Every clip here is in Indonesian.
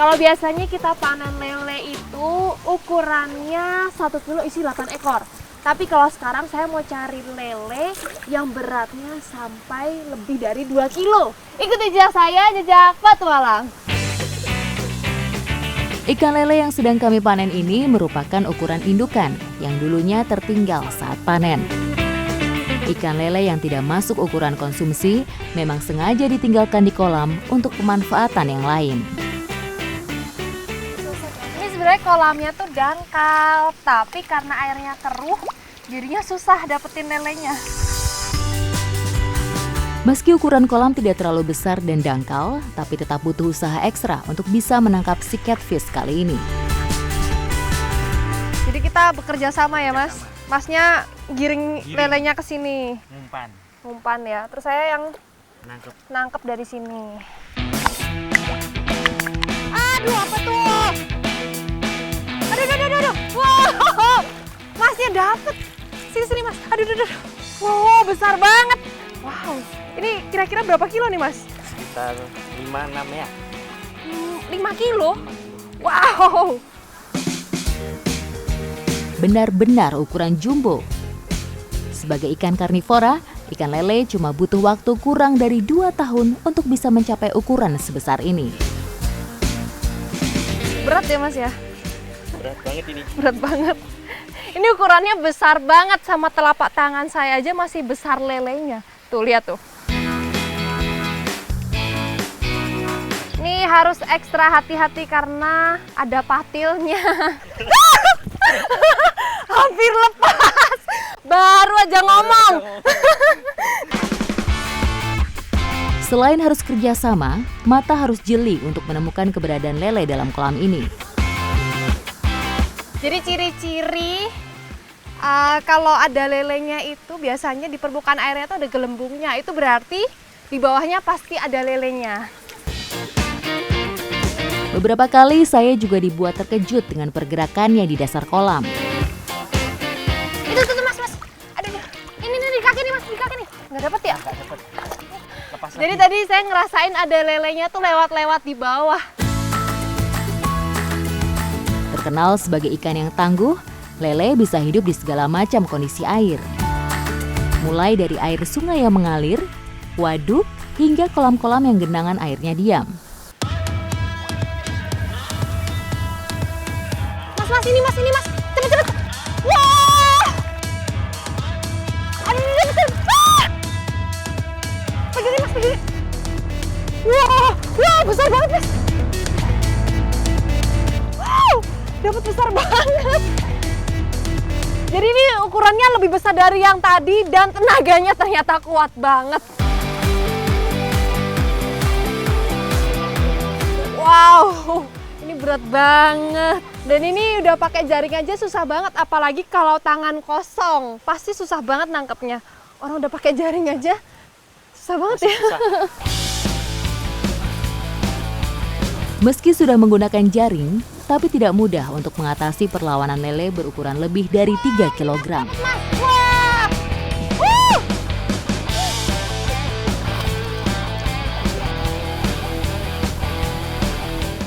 Kalau biasanya kita panen lele itu ukurannya 1 kilo isi 8 ekor. Tapi kalau sekarang saya mau cari lele yang beratnya sampai lebih dari 2 kilo. Ikuti jejak saya, jejak petualang. Ikan lele yang sedang kami panen ini merupakan ukuran indukan yang dulunya tertinggal saat panen. Ikan lele yang tidak masuk ukuran konsumsi memang sengaja ditinggalkan di kolam untuk pemanfaatan yang lain. Ini sebenarnya kolamnya tuh dangkal, tapi karena airnya keruh, jadinya susah dapetin lelenya. Meski ukuran kolam tidak terlalu besar dan dangkal, tapi tetap butuh usaha ekstra untuk bisa menangkap si catfish kali ini. Jadi kita bekerja sama ya, Mas? Masnya giring lelenya ke sini. Umpan ya. Terus saya yang nangkep dari sini. Aduh, apa tuh? Aduh. Wow, Masnya dapet. Sini, Mas. Aduh. Wow, besar banget. Wow, ini kira-kira berapa kilo nih, Mas? Sekitar 5-6 ya. 5 kilo? Wow. Benar-benar ukuran jumbo. Sebagai ikan karnivora, ikan lele cuma butuh waktu kurang dari 2 tahun untuk bisa mencapai ukuran sebesar ini. Berat ya, Mas ya? Berat banget ini. Berat banget. Ini ukurannya besar banget, sama telapak tangan saya aja masih besar lelenya. Tuh, lihat tuh. Ini harus ekstra hati-hati karena ada patilnya. Hampir lepas. Baru aja ngomong. Selain harus kerjasama, mata harus jeli untuk menemukan keberadaan lele dalam kolam ini. Jadi ciri-ciri kalau ada lelenya itu biasanya di permukaan airnya itu ada gelembungnya. Itu berarti di bawahnya pasti ada lelenya. Beberapa kali saya juga dibuat terkejut dengan pergerakannya di dasar kolam. Itu Mas. Aduh. Ini di kaki nih, Mas, di kaki nih. Nggak dapet ya? Nggak dapet. Lepas Jadi lagi. tadi saya ngerasain ada lelenya tuh lewat-lewat di bawah. Terkenal sebagai ikan yang tangguh, lele bisa hidup di segala macam kondisi air. Mulai dari air sungai yang mengalir, waduk, hingga kolam-kolam yang genangan airnya diam. Mas, ini mas. Cepet. Wah! Aduh, betul. Ah! Pegangin, Mas, pegangin. Wah, besar banget, Mas. Wow, dapat besar banget. Jadi ini ukurannya lebih besar dari yang tadi dan tenaganya ternyata kuat banget. Wow, ini berat banget. Dan ini udah pakai jaring aja susah banget, apalagi kalau tangan kosong. Pasti susah banget nangkepnya. Orang udah pakai jaring aja susah banget ya. Meski sudah menggunakan jaring, tapi tidak mudah untuk mengatasi perlawanan lele berukuran lebih dari 3 kg. Wah!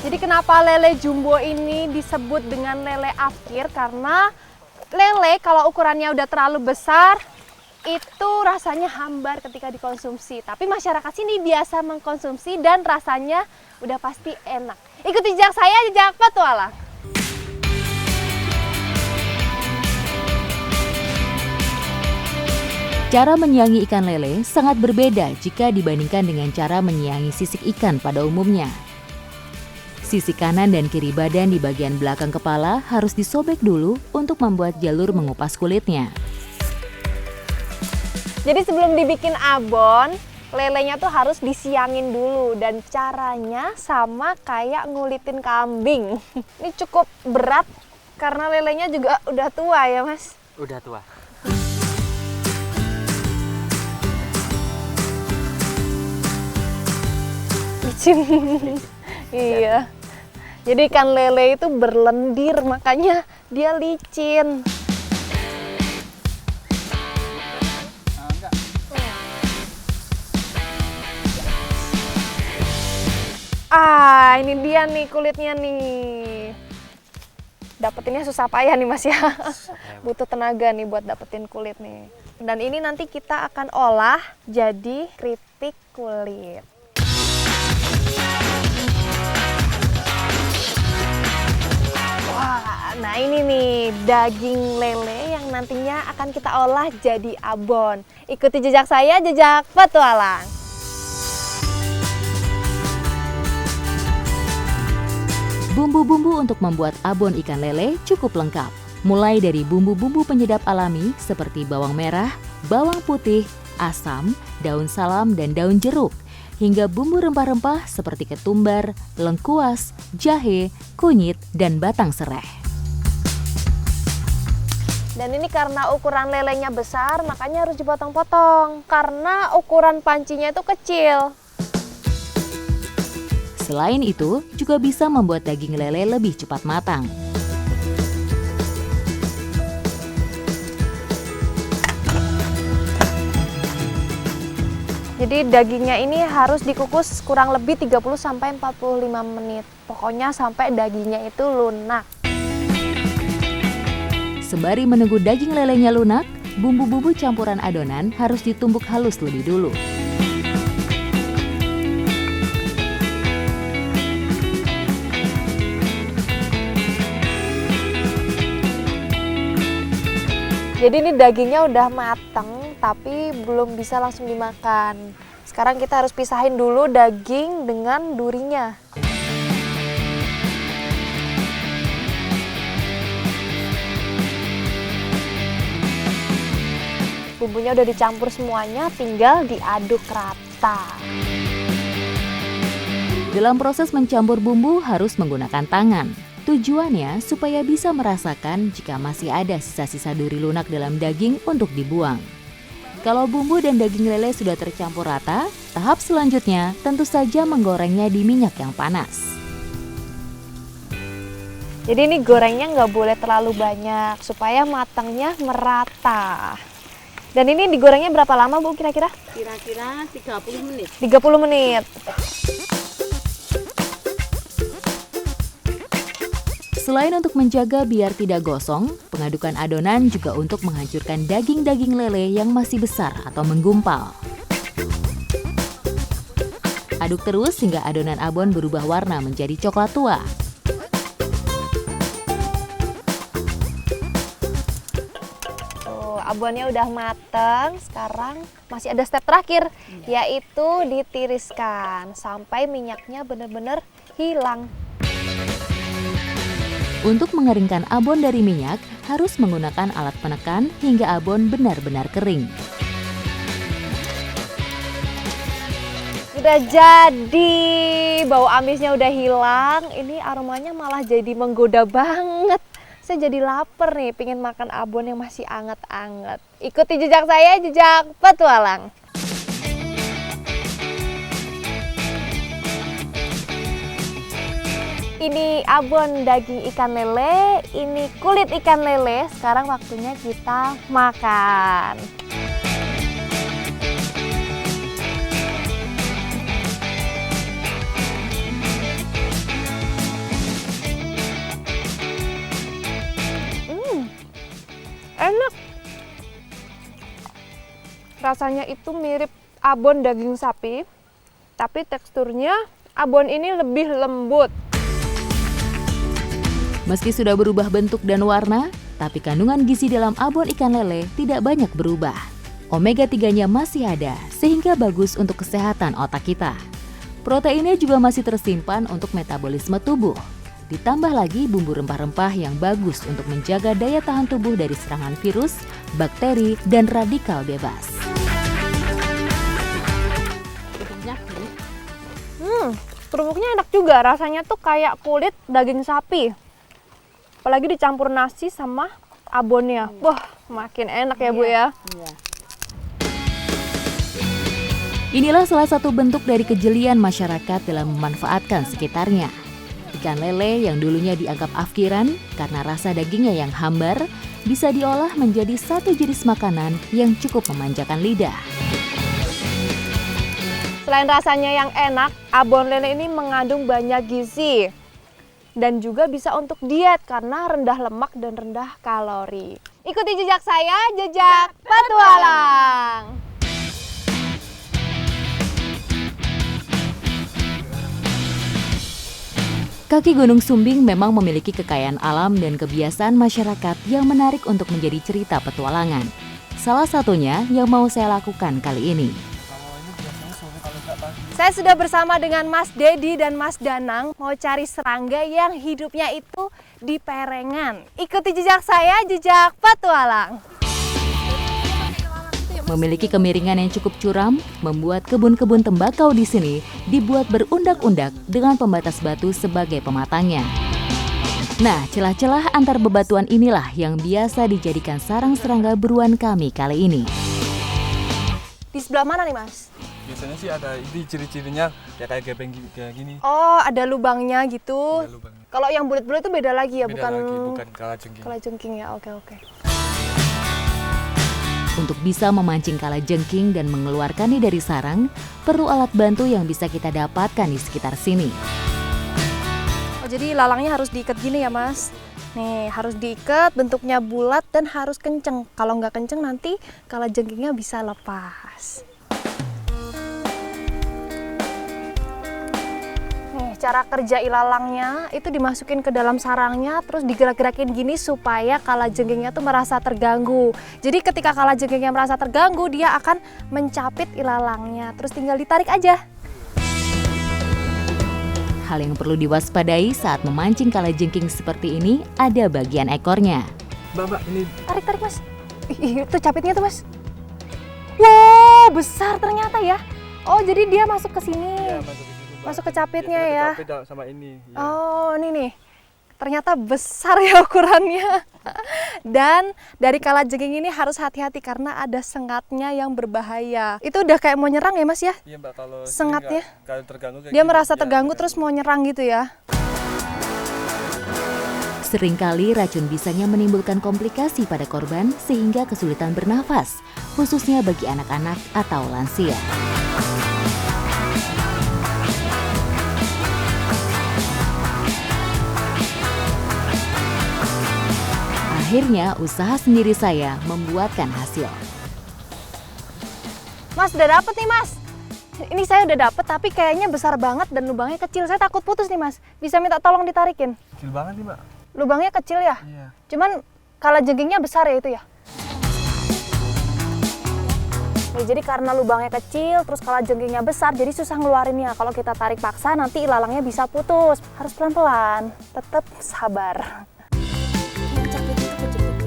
Jadi kenapa lele jumbo ini disebut dengan lele afkir? Karena lele kalau ukurannya udah terlalu besar, itu rasanya hambar ketika dikonsumsi. Tapi masyarakat sini biasa mengkonsumsi dan rasanya udah pasti enak. Ikuti jejak saya, jejak petualang. Cara menyiangi ikan lele sangat berbeda jika dibandingkan dengan cara menyiangi sisik ikan pada umumnya. Sisi kanan dan kiri badan di bagian belakang kepala harus disobek dulu untuk membuat jalur mengupas kulitnya. Jadi sebelum dibikin abon, lelenya tuh harus disiangin dulu. Dan caranya sama kayak ngulitin kambing. Ini cukup berat karena lelenya juga udah tua ya, Mas? Udah tua. Licin. Iya. Jadi ikan lele itu berlendir, makanya dia licin. Wah, ini dia nih kulitnya nih. Dapetinnya susah payah nih Mas ya. Butuh tenaga nih buat dapetin kulit nih. Dan ini nanti kita akan olah jadi keripik kulit. Wah, nah ini nih daging lele yang nantinya akan kita olah jadi abon. Ikuti jejak saya, jejak petualang. Bumbu-bumbu untuk membuat abon ikan lele cukup lengkap. Mulai dari bumbu-bumbu penyedap alami seperti bawang merah, bawang putih, asam, daun salam, dan daun jeruk. Hingga bumbu rempah-rempah seperti ketumbar, lengkuas, jahe, kunyit, dan batang sereh. Dan ini karena ukuran lelenya besar, makanya harus dipotong-potong. Karena ukuran pancinya itu kecil. Selain itu, juga bisa membuat daging lele lebih cepat matang. Jadi dagingnya ini harus dikukus kurang lebih 30-45 menit. Pokoknya sampai dagingnya itu lunak. Sembari menunggu daging lelenya lunak, bumbu-bumbu campuran adonan harus ditumbuk halus lebih dulu. Jadi ini dagingnya udah mateng, tapi belum bisa langsung dimakan. Sekarang kita harus pisahin dulu daging dengan durinya. Bumbunya udah dicampur semuanya, tinggal diaduk rata. Dalam proses mencampur bumbu harus menggunakan tangan. Tujuannya supaya bisa merasakan jika masih ada sisa-sisa duri lunak dalam daging untuk dibuang. Kalau bumbu dan daging lele sudah tercampur rata, tahap selanjutnya tentu saja menggorengnya di minyak yang panas. Jadi ini gorengnya nggak boleh terlalu banyak supaya matangnya merata. Dan ini digorengnya berapa lama Bu kira-kira? Kira-kira 30 menit. 30 menit. Selain untuk menjaga biar tidak gosong, pengadukan adonan juga untuk menghancurkan daging-daging lele yang masih besar atau menggumpal. Aduk terus hingga adonan abon berubah warna menjadi coklat tua. Tuh, abonnya udah mateng. Sekarang masih ada step terakhir, yaitu ditiriskan sampai minyaknya benar-benar hilang. Untuk mengeringkan abon dari minyak, harus menggunakan alat penekan hingga abon benar-benar kering. Udah jadi, bau amisnya udah hilang. Ini aromanya malah jadi menggoda banget. Saya jadi lapar nih, pengen makan abon yang masih anget-anget. Ikuti jejak saya, jejak petualang. Ini abon daging ikan lele, ini kulit ikan lele. Sekarang waktunya kita makan. Enak. Rasanya itu mirip abon daging sapi, tapi teksturnya abon ini lebih lembut. Meski sudah berubah bentuk dan warna, tapi kandungan gizi dalam abon ikan lele tidak banyak berubah. Omega 3-nya masih ada, sehingga bagus untuk kesehatan otak kita. Proteinnya juga masih tersimpan untuk metabolisme tubuh. Ditambah lagi bumbu rempah-rempah yang bagus untuk menjaga daya tahan tubuh dari serangan virus, bakteri, dan radikal bebas. Kerupuknya enak juga, rasanya tuh kayak kulit daging sapi. Apalagi dicampur nasi sama abonnya. Wah, makin enak ya Bu ya. Iya. Inilah salah satu bentuk dari kejelian masyarakat dalam memanfaatkan sekitarnya. Ikan lele yang dulunya dianggap afkiran karena rasa dagingnya yang hambar, bisa diolah menjadi satu jenis makanan yang cukup memanjakan lidah. Selain rasanya yang enak, abon lele ini mengandung banyak gizi. Dan juga bisa untuk diet karena rendah lemak dan rendah kalori. Ikuti jejak saya, jejak petualang. Kaki Gunung Sumbing memang memiliki kekayaan alam dan kebiasaan masyarakat yang menarik untuk menjadi cerita petualangan. Salah satunya yang mau saya lakukan kali ini. Saya sudah bersama dengan Mas Dedi dan Mas Danang mau cari serangga yang hidupnya itu di perengan. Ikuti jejak saya, jejak petualang. Memiliki kemiringan yang cukup curam, membuat kebun-kebun tembakau di sini dibuat berundak-undak dengan pembatas batu sebagai pematangnya. Nah, celah-celah antar bebatuan inilah yang biasa dijadikan sarang serangga buruan kami kali ini. Di sebelah mana nih, Mas? Biasanya sih ada ini ciri-cirinya ya kayak gepeng kayak gini. Oh, ada lubangnya gitu. Ada lubangnya. Kalau yang bulat-bulat itu beda lagi ya, Beda lagi, bukan kalajengking. kalajengking ya. Oke. Untuk bisa memancing kalajengking dan mengeluarkannya dari sarang, perlu alat bantu yang bisa kita dapatkan di sekitar sini. Oh, jadi lalangnya harus diikat gini ya, Mas? Nih, harus diikat, bentuknya bulat dan harus kenceng. Kalau nggak kenceng nanti kalajengkingnya bisa lepas. Nih, cara kerja ilalangnya itu dimasukin ke dalam sarangnya, terus digerak-gerakin gini supaya kalajengkingnya tuh merasa terganggu. Jadi ketika kalajengkingnya merasa terganggu, dia akan mencapit ilalangnya, terus tinggal ditarik aja. Hal yang perlu diwaspadai saat memancing kalajengking seperti ini ada bagian ekornya. Mbak, ini Tarik, Mas. Ih, tuh capitnya tuh, Mas. Wow, besar ternyata ya. Oh, jadi dia masuk ke sini. ya masuk ke situ, Mbak. Masuk ke capitnya Biasanya ya. kecapit sama ini. Ya. Oh, ini nih. Ternyata besar ya ukurannya. Dan dari kalajengking ini harus hati-hati karena ada sengatnya yang berbahaya. Itu udah kayak mau nyerang ya, Mas ya? Iya, Mbak, kalau Sengatnya? kalau terganggu kayak Dia gini, merasa ya, terganggu terus mau nyerang gitu ya. Seringkali racun bisanya menimbulkan komplikasi pada korban sehingga kesulitan bernafas, khususnya bagi anak-anak atau lansia. Akhirnya usaha sendiri saya membuatkan hasil. Mas, udah dapet nih, Mas. Ini saya udah dapet tapi kayaknya besar banget dan lubangnya kecil. Saya takut putus nih, Mas. Bisa minta tolong ditarikin? Kecil banget nih, Mbak. Lubangnya kecil ya? Iya. Cuman kalajengkingnya besar ya itu ya? Nih, jadi karena lubangnya kecil, terus kalajengkingnya besar, jadi susah ngeluarinnya. Kalau kita tarik paksa, nanti ilalangnya bisa putus. Harus pelan-pelan, tetap sabar.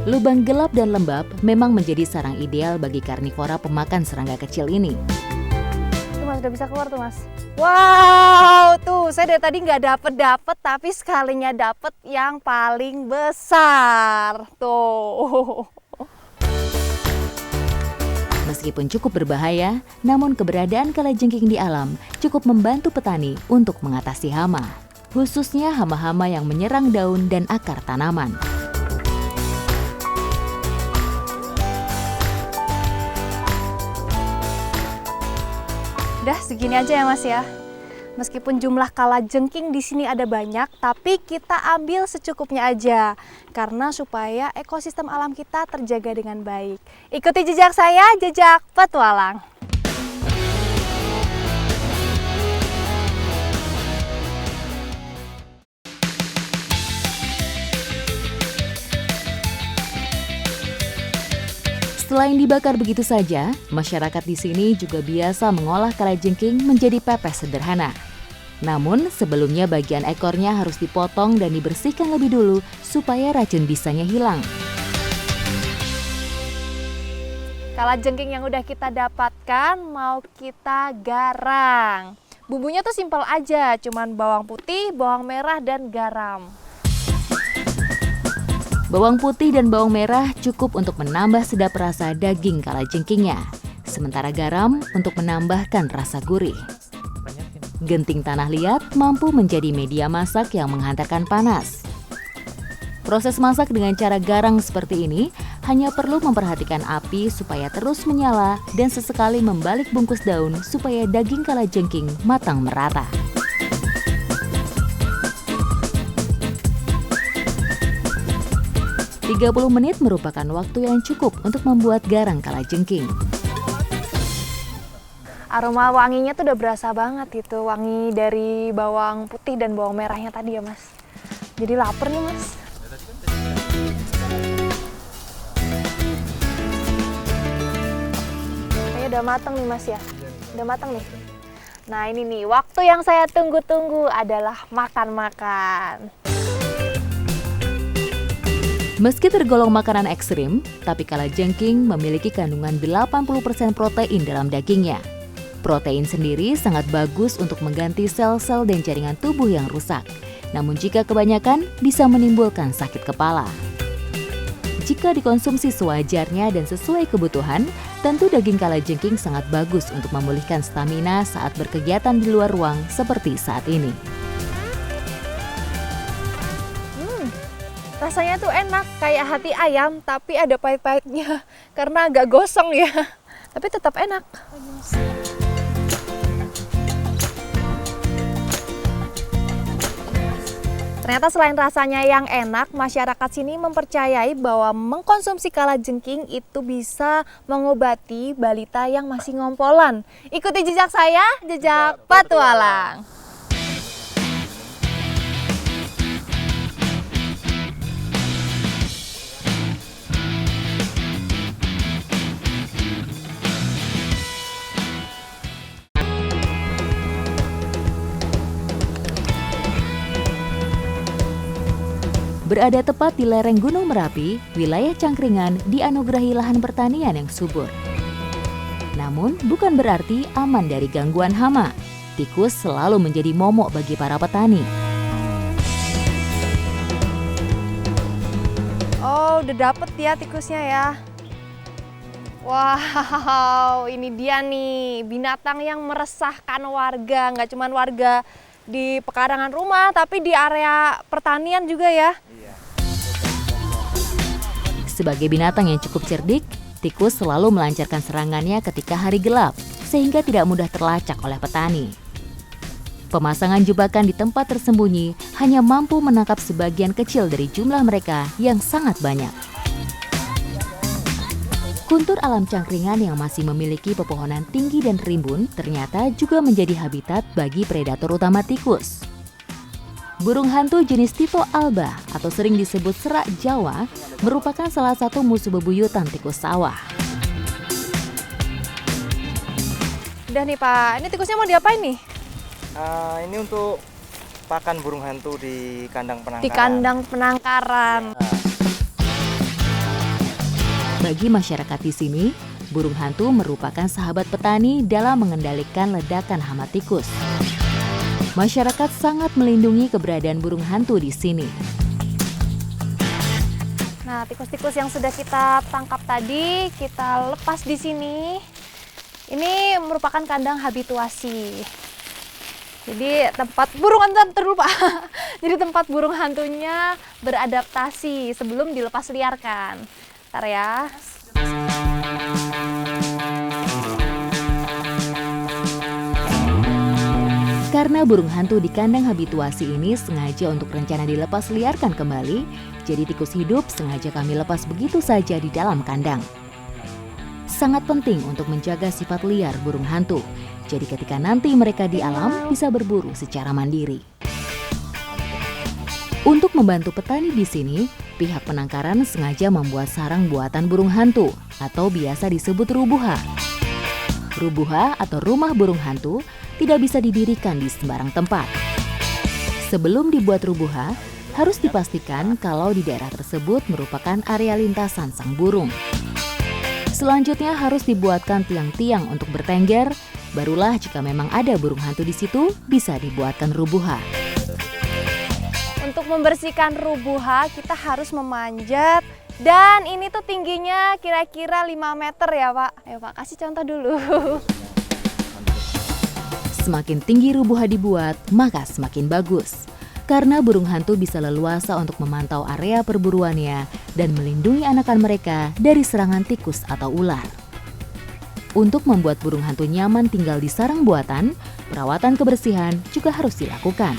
Lubang gelap dan lembab memang menjadi sarang ideal bagi karnivora pemakan serangga kecil ini. Tuh, Mas, udah bisa keluar tuh, Mas. Wow, tuh saya dari tadi nggak dapet, tapi sekalinya dapet yang paling besar. Tuh. Meskipun cukup berbahaya, namun keberadaan kalajengking di alam cukup membantu petani untuk mengatasi hama, khususnya hama-hama yang menyerang daun dan akar tanaman. Udah segini aja ya, Mas ya. Meskipun jumlah kalajengking di sini ada banyak, tapi kita ambil secukupnya aja karena supaya ekosistem alam kita terjaga dengan baik. Ikuti jejak saya, jejak petualang. Selain dibakar begitu saja, masyarakat di sini juga biasa mengolah kalajengking menjadi pepes sederhana. Namun, sebelumnya bagian ekornya harus dipotong dan dibersihkan lebih dulu supaya racun bisanya hilang. Kalajengking yang udah kita dapatkan mau kita garang. Bumbunya tuh simpel aja, cuman bawang putih, bawang merah, dan garam. Bawang putih dan bawang merah cukup untuk menambah sedap rasa daging kalajengkingnya. Sementara garam untuk menambahkan rasa gurih. Genting tanah liat mampu menjadi media masak yang menghantarkan panas. Proses masak dengan cara garang seperti ini hanya perlu memperhatikan api supaya terus menyala dan sesekali membalik bungkus daun supaya daging kalajengking matang merata. Tiga 30 menit merupakan waktu yang cukup untuk membuat garang kalajengking. Aroma wanginya tuh udah berasa banget itu, wangi dari bawang putih dan bawang merahnya tadi ya Mas. Jadi lapar nih Mas. Kayaknya udah matang nih Mas ya. Udah matang nih. Nah ini nih, waktu yang saya tunggu-tunggu adalah makan-makan. Meski tergolong makanan ekstrim, tapi kalajengking memiliki kandungan 80% protein dalam dagingnya. Protein sendiri sangat bagus untuk mengganti sel-sel dan jaringan tubuh yang rusak. Namun jika kebanyakan, bisa menimbulkan sakit kepala. Jika dikonsumsi sewajarnya dan sesuai kebutuhan, tentu daging kalajengking sangat bagus untuk memulihkan stamina saat berkegiatan di luar ruang seperti saat ini. Rasanya tuh enak, kayak hati ayam, tapi ada pahit-pahitnya karena agak gosong ya. Tapi tetap enak. Ternyata selain rasanya yang enak, masyarakat sini mempercayai bahwa mengkonsumsi kalajengking itu bisa mengobati balita yang masih ngompolan. Ikuti jejak saya, jejak petualang. Berada tepat di lereng Gunung Merapi, wilayah Cangkringan dianugerahi lahan pertanian yang subur. Namun, bukan berarti aman dari gangguan hama. Tikus selalu menjadi momok bagi para petani. Oh, udah dapet ya tikusnya ya. Wow, ini dia nih binatang yang meresahkan warga. Nggak cuma warga di pekarangan rumah, tapi di area pertanian juga ya. Sebagai binatang yang cukup cerdik, tikus selalu melancarkan serangannya ketika hari gelap, sehingga tidak mudah terlacak oleh petani. Pemasangan jebakan di tempat tersembunyi hanya mampu menangkap sebagian kecil dari jumlah mereka yang sangat banyak. Kuntur alam Cangkringan yang masih memiliki pepohonan tinggi dan rimbun ternyata juga menjadi habitat bagi predator utama tikus. Burung hantu jenis Tyto alba atau sering disebut serak Jawa merupakan salah satu musuh bebuyutan tikus sawah. Udah nih Pak, ini tikusnya mau diapain nih? Ini untuk pakan burung hantu di kandang penangkaran. Di kandang penangkaran. Bagi masyarakat di sini, burung hantu merupakan sahabat petani dalam mengendalikan ledakan hama tikus. Masyarakat sangat melindungi keberadaan burung hantu di sini. Nah, tikus-tikus yang sudah kita tangkap tadi, kita lepas di sini. Ini merupakan kandang habituasi. Jadi tempat burung hantu terlupa. Jadi tempat burung hantunya beradaptasi sebelum dilepas liarkan. Ntar ya. Karena burung hantu di kandang habituasi ini sengaja untuk rencana dilepas liarkan kembali, jadi tikus hidup sengaja kami lepas begitu saja di dalam kandang. Sangat penting untuk menjaga sifat liar burung hantu, jadi ketika nanti mereka di alam bisa berburu secara mandiri. Untuk membantu petani di sini, pihak penangkaran sengaja membuat sarang buatan burung hantu atau biasa disebut rubuha. Rubuha atau rumah burung hantu tidak bisa didirikan di sembarang tempat. Sebelum dibuat rubuha, harus dipastikan kalau di daerah tersebut merupakan area lintasan sang burung. Selanjutnya harus dibuatkan tiang-tiang untuk bertengger, barulah jika memang ada burung hantu di situ, bisa dibuatkan rubuha. Untuk membersihkan rubuha, kita harus memanjat. Dan ini tuh tingginya kira-kira 5 meter ya Pak. Ayo Pak, kasih contoh dulu. Semakin tinggi rubuha dibuat, maka semakin bagus. karena burung hantu bisa leluasa untuk memantau area perburuannya dan melindungi anakan mereka dari serangan tikus atau ular. Untuk membuat burung hantu nyaman tinggal di sarang buatan, perawatan kebersihan juga harus dilakukan.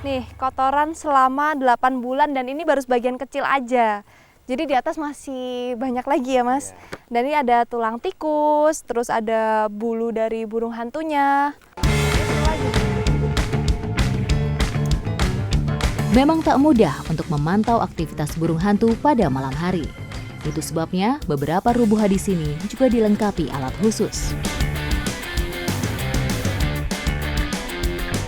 Nih, kotoran selama 8 bulan dan ini baru sebagian kecil aja. Jadi di atas masih banyak lagi ya, Mas. Dan ini ada tulang tikus, terus ada bulu dari burung hantunya. Memang tak mudah untuk memantau aktivitas burung hantu pada malam hari. Itu sebabnya beberapa rubuha di sini juga dilengkapi alat khusus.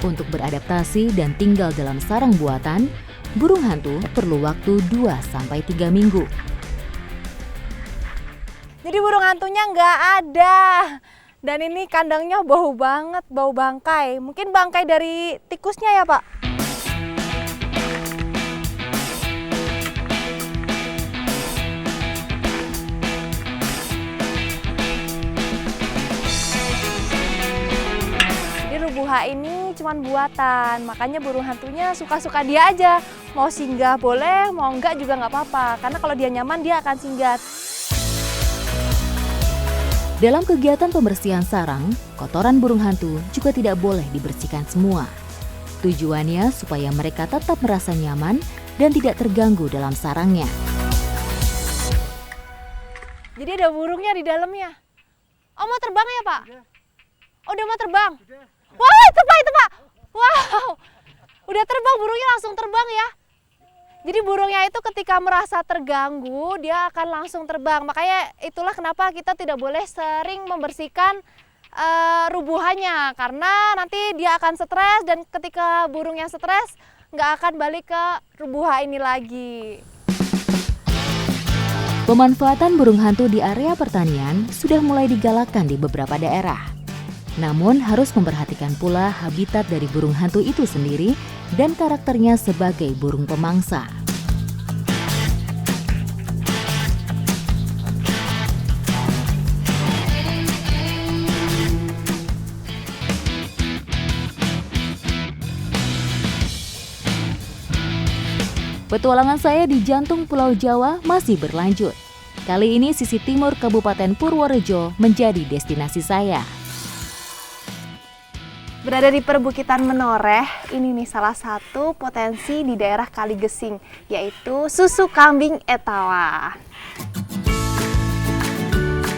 Untuk beradaptasi dan tinggal dalam sarang buatan, burung hantu perlu waktu 2-3 minggu. Jadi burung hantunya nggak ada. Dan ini kandangnya bau banget, bau bangkai. Mungkin bangkai dari tikusnya ya, Pak? Rubuha ini cuman buatan, makanya burung hantunya suka-suka dia aja. Mau singgah boleh, mau enggak juga nggak apa-apa. Karena kalau dia nyaman, dia akan singgah. Dalam kegiatan pembersihan sarang, kotoran burung hantu juga tidak boleh dibersihkan semua. Tujuannya supaya mereka tetap merasa nyaman dan tidak terganggu dalam sarangnya. Jadi ada burungnya di dalamnya. Oh, mau terbang ya, Pak? Oh, udah mau terbang? Wah, itu Pak. Wow, udah terbang, burungnya langsung terbang ya. Jadi burungnya itu ketika merasa terganggu, dia akan langsung terbang. Makanya itulah kenapa kita tidak boleh sering membersihkan rubuhannya. Karena nanti dia akan stres dan ketika burungnya stres, nggak akan balik ke rubuha ini lagi. Pemanfaatan burung hantu di area pertanian sudah mulai digalakkan di beberapa daerah. Namun harus memperhatikan pula habitat dari burung hantu itu sendiri dan karakternya sebagai burung pemangsa. Petualangan saya di jantung Pulau Jawa masih berlanjut. Kali ini sisi timur Kabupaten Purworejo menjadi destinasi saya. Berada di perbukitan Menoreh, ini nih salah satu potensi di daerah Kaligesing, yaitu susu kambing etawa.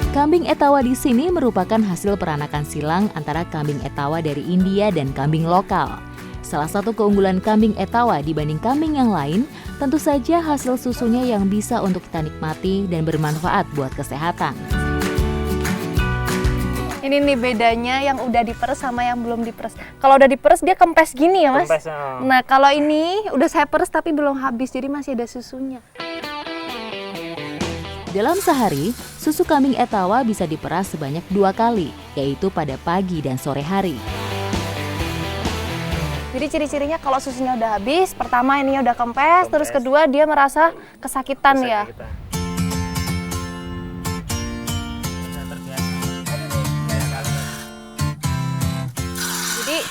Kambing etawa di sini merupakan hasil peranakan silang antara kambing etawa dari India dan kambing lokal. Salah satu keunggulan kambing etawa dibanding kambing yang lain, tentu saja hasil susunya yang bisa untuk kita nikmati dan bermanfaat buat kesehatan. Ini nih bedanya yang udah diperes sama yang belum diperes. Kalau udah diperes dia kempes gini ya, Mas? Kempes, Nah, kalau ini udah saya peres tapi belum habis, jadi masih ada susunya. Dalam sehari, susu kambing etawa bisa diperas sebanyak 2 kali, yaitu pada pagi dan sore hari. Jadi ciri-cirinya kalau susunya udah habis, pertama ininya udah kempes, terus kedua dia merasa kesakitan ya. Jadi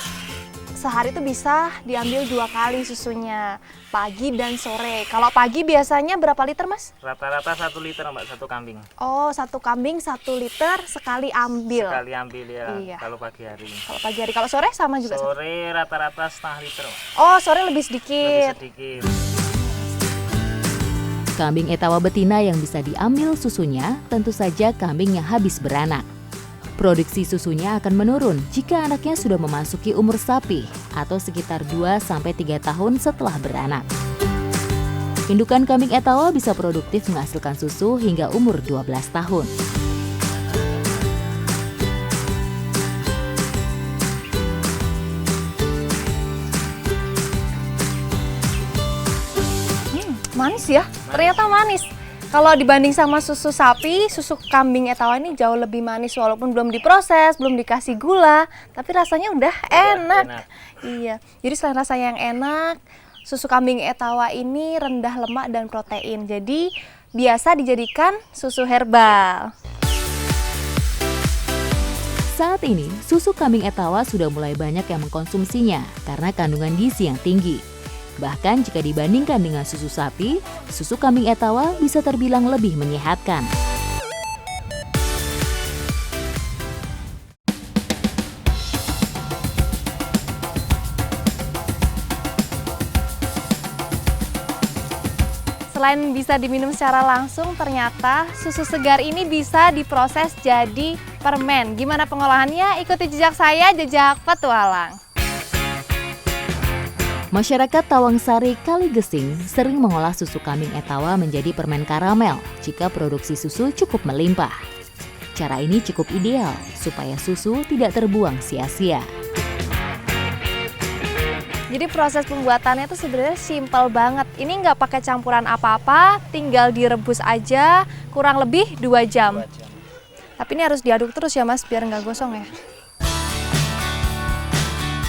sehari itu bisa diambil 2 kali susunya, pagi dan sore. Kalau pagi biasanya berapa liter, Mas? Rata-rata 1 liter, Mbak, satu kambing. Oh, 1 kambing 1 liter sekali ambil. Sekali ambil ya, Iya. kalau pagi hari. Kalau pagi hari, kalau sore sama juga? Sore rata-rata setengah liter, Mbak. Oh, sore lebih Lebih sedikit. sedikit. Kambing etawa betina yang bisa diambil susunya tentu saja kambing yang habis beranak. Produksi susunya akan menurun jika anaknya sudah memasuki umur sapi atau sekitar 2-3 tahun setelah beranak. Indukan kambing etawa bisa produktif menghasilkan susu hingga umur 12 tahun. Manis ya, ternyata manis. Kalau dibanding sama susu sapi, susu kambing etawa ini jauh lebih manis walaupun belum diproses, belum dikasih gula, tapi rasanya udah enak. Iya, jadi selain rasanya yang enak, susu kambing etawa ini rendah lemak dan protein. Jadi biasa dijadikan susu herbal. Saat ini, susu kambing etawa sudah mulai banyak yang mengkonsumsinya karena kandungan gizi yang tinggi. Bahkan jika dibandingkan dengan susu sapi, susu kambing etawa bisa terbilang lebih menyehatkan. Selain bisa diminum secara langsung, ternyata susu segar ini bisa diproses jadi permen. Gimana pengolahannya? Ikuti jejak saya, jejak petualang. Masyarakat Tawangsari, Kaligesing sering mengolah susu kambing etawa menjadi permen karamel jika produksi susu cukup melimpah. Cara ini cukup ideal supaya susu tidak terbuang sia-sia. Jadi proses pembuatannya itu sebenarnya simpel banget. Ini nggak pakai campuran apa-apa, tinggal direbus aja kurang lebih 2 jam. Tapi ini harus diaduk terus ya Mas, biar nggak gosong ya.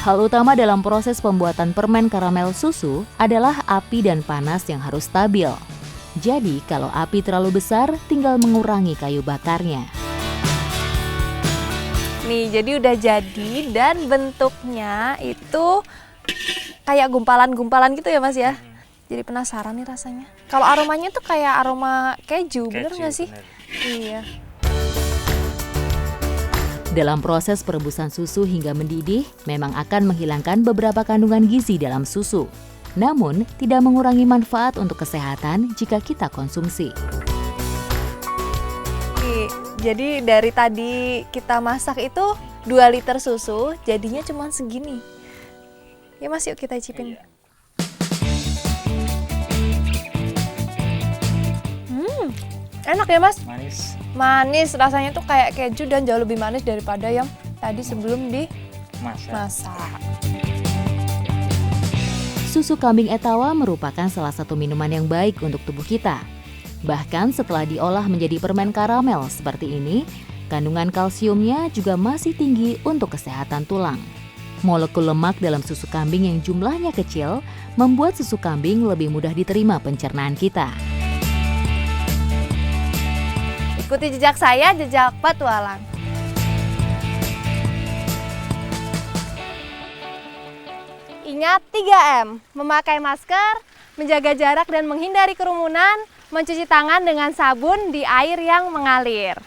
Hal utama dalam proses pembuatan permen karamel susu adalah api dan panas yang harus stabil. Jadi kalau api terlalu besar, tinggal mengurangi kayu bakarnya. Nih, jadi udah jadi dan bentuknya itu kayak gumpalan-gumpalan gitu ya Mas ya. Jadi penasaran nih rasanya. Kalau aromanya tuh kayak aroma keju, bener nggak sih? Bener. Iya. Dalam proses perebusan susu hingga mendidih, memang akan menghilangkan beberapa kandungan gizi dalam susu. Namun, tidak mengurangi manfaat untuk kesehatan jika kita konsumsi. Nih, jadi dari tadi kita masak itu 2 liter susu, jadinya cuma segini. Ya Mas, yuk kita cicipin. Enak ya Mas? Manis. Manis, rasanya tuh kayak keju dan jauh lebih manis daripada yang tadi sebelum dimasak. Susu kambing etawa merupakan salah satu minuman yang baik untuk tubuh kita. Bahkan setelah diolah menjadi permen karamel seperti ini, kandungan kalsiumnya juga masih tinggi untuk kesehatan tulang. Molekul lemak dalam susu kambing yang jumlahnya kecil membuat susu kambing lebih mudah diterima pencernaan kita. Ikuti jejak saya, jejak petualang. Ingat 3M, memakai masker, menjaga jarak dan menghindari kerumunan, mencuci tangan dengan sabun di air yang mengalir.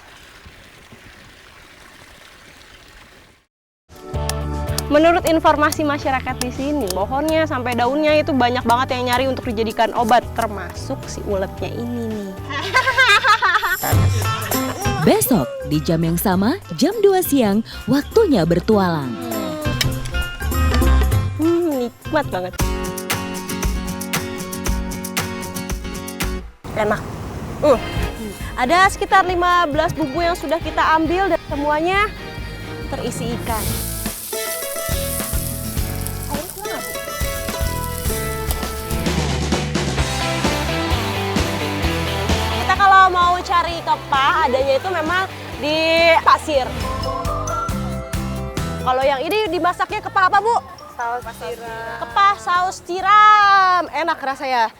Menurut informasi masyarakat di sini, pohonnya sampai daunnya itu banyak banget yang nyari untuk dijadikan obat, termasuk si uletnya ini nih. Besok di jam yang sama, jam 2 siang, waktunya bertualang. Nikmat banget. Enak. Ada sekitar 15 bumbu yang sudah kita ambil dan semuanya terisi ikan. Kita kalau mau cari kepah, adanya itu memang di pasir. Kalau yang ini dimasaknya kepah apa, Bu? Saus tiram. Kepah saus tiram. Enak rasanya.